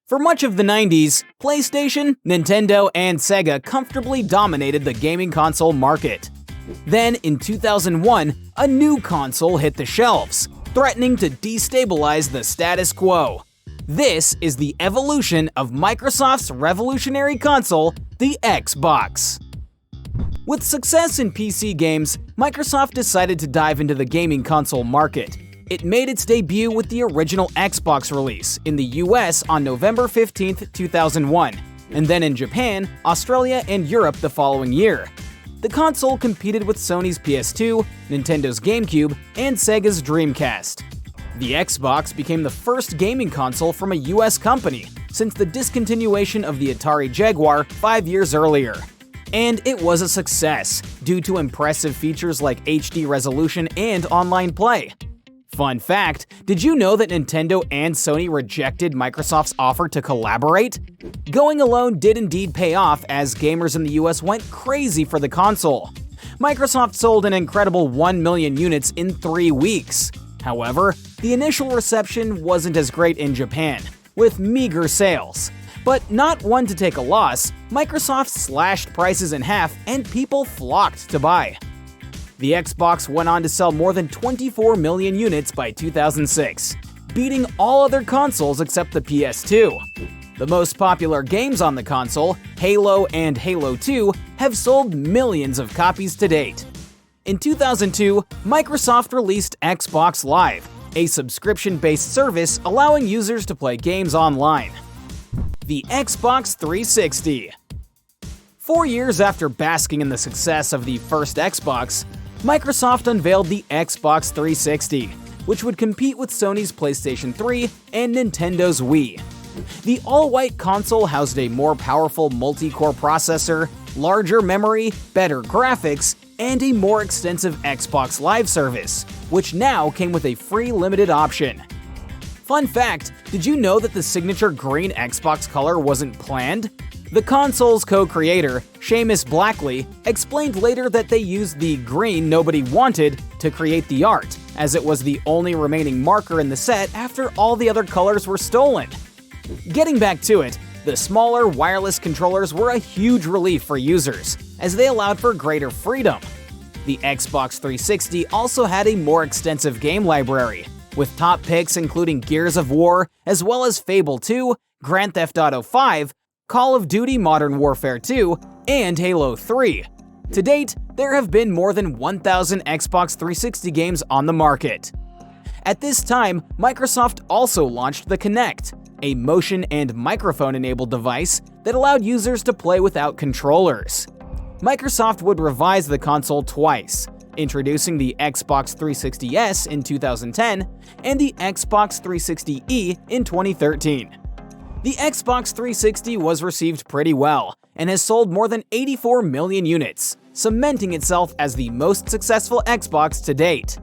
For much of the 90s, PlayStation, Nintendo, and Sega comfortably dominated the gaming console market. Then, in 2001, a new console hit the shelves, threatening to destabilize the status quo. This is the evolution of Microsoft's revolutionary console, the Xbox. With success in PC games, Microsoft decided to dive into the gaming console market. It made its debut with the original Xbox release in the US on November 15, 2001, and then in Japan, Australia, and Europe the following year. The console competed with Sony's PS2, Nintendo's GameCube, and Sega's Dreamcast. The Xbox became the first gaming console from a US company since the discontinuation of the Atari Jaguar 5 years earlier. And it was a success due to impressive features like HD resolution and online play. Fun fact, did you know that Nintendo and Sony rejected Microsoft's offer to collaborate? Going alone did indeed pay off as gamers in the US went crazy for the console. Microsoft sold an incredible 1 million units in 3 weeks. However, the initial reception wasn't as great in Japan, with meager sales. But not one to take a loss, Microsoft slashed prices in half and people flocked to buy. The Xbox went on to sell more than 24 million units by 2006, beating all other consoles except the PS2. The most popular games on the console, Halo and Halo 2, have sold millions of copies to date. In 2002, Microsoft released Xbox Live, a subscription-based service allowing users to play games online. The Xbox 360. 4 years after basking in the success of the first Xbox, Microsoft unveiled the Xbox 360, which would compete with Sony's PlayStation 3 and Nintendo's Wii. The all-white console housed a more powerful multi-core processor, larger memory, better graphics, and a more extensive Xbox Live service, which now came with a free limited option. Fun fact, did you know that the signature green Xbox color wasn't planned? The console's co-creator, Seamus Blackley, explained later that they used the green nobody wanted to create the art, as it was the only remaining marker in the set after all the other colors were stolen. Getting back to it, the smaller wireless controllers were a huge relief for users, as they allowed for greater freedom. The Xbox 360 also had a more extensive game library, with top picks including Gears of War, as well as Fable 2, Grand Theft Auto 5, Call of Duty Modern Warfare 2, and Halo 3. To date, there have been more than 1,000 Xbox 360 games on the market. At this time, Microsoft also launched the Kinect, a motion and microphone-enabled device that allowed users to play without controllers. Microsoft would revise the console twice, introducing the Xbox 360S in 2010 and the Xbox 360E in 2013. The Xbox 360 was received pretty well and has sold more than 84 million units, cementing itself as the most successful Xbox to date.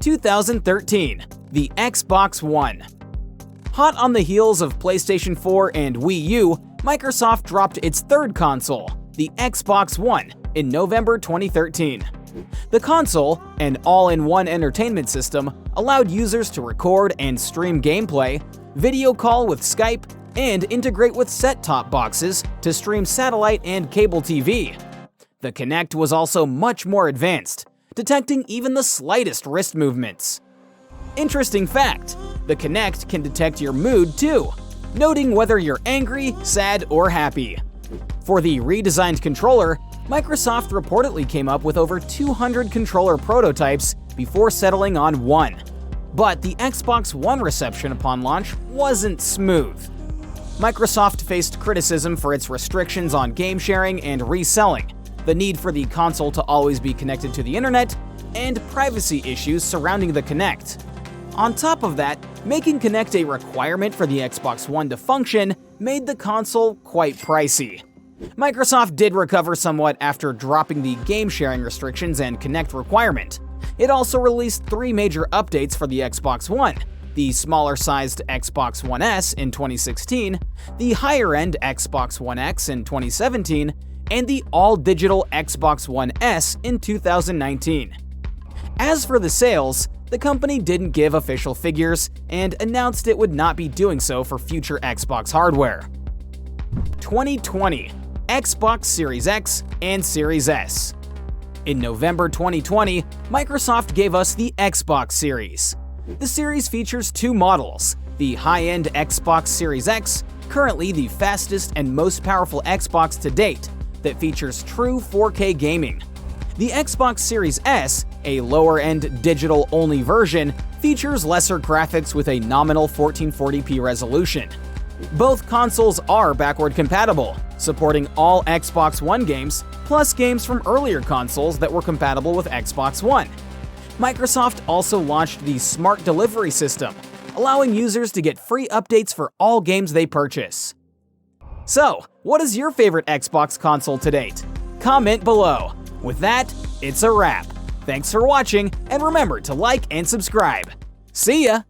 2013, the Xbox One. Hot on the heels of PlayStation 4 and Wii U, Microsoft dropped its third console, the Xbox One, in November 2013. The console, an all-in-one entertainment system, allowed users to record and stream gameplay, video call with Skype, and integrate with set-top boxes to stream satellite and cable TV. The Kinect was also much more advanced, detecting even the slightest wrist movements. Interesting fact, the Kinect can detect your mood too, noting whether you're angry, sad, or happy. For the redesigned controller, Microsoft reportedly came up with over 200 controller prototypes before settling on one. But the Xbox One reception upon launch wasn't smooth. Microsoft faced criticism for its restrictions on game sharing and reselling, the need for the console to always be connected to the internet, and privacy issues surrounding the Kinect. On top of that, making Kinect a requirement for the Xbox One to function made the console quite pricey. Microsoft did recover somewhat after dropping the game sharing restrictions and Kinect requirement. It also released 3 major updates for the Xbox One: the smaller-sized Xbox One S in 2016, the higher-end Xbox One X in 2017, and the all-digital Xbox One S in 2019. As for the sales, the company didn't give official figures and announced it would not be doing so for future Xbox hardware. 2020 Xbox Series X and Series S. In November 2020, Microsoft gave us the Xbox Series. The series features two models, the high-end Xbox Series X, currently the fastest and most powerful Xbox to date, that features true 4K gaming. The Xbox Series S, a lower-end digital-only version, features lesser graphics with a nominal 1440p resolution. Both consoles are backward compatible, supporting all Xbox One games, plus games from earlier consoles that were compatible with Xbox One. Microsoft also launched the Smart Delivery system, allowing users to get free updates for all games they purchase. So, what is your favorite Xbox console to date? Comment below. With that, it's a wrap. Thanks for watching, and remember to like and subscribe. See ya!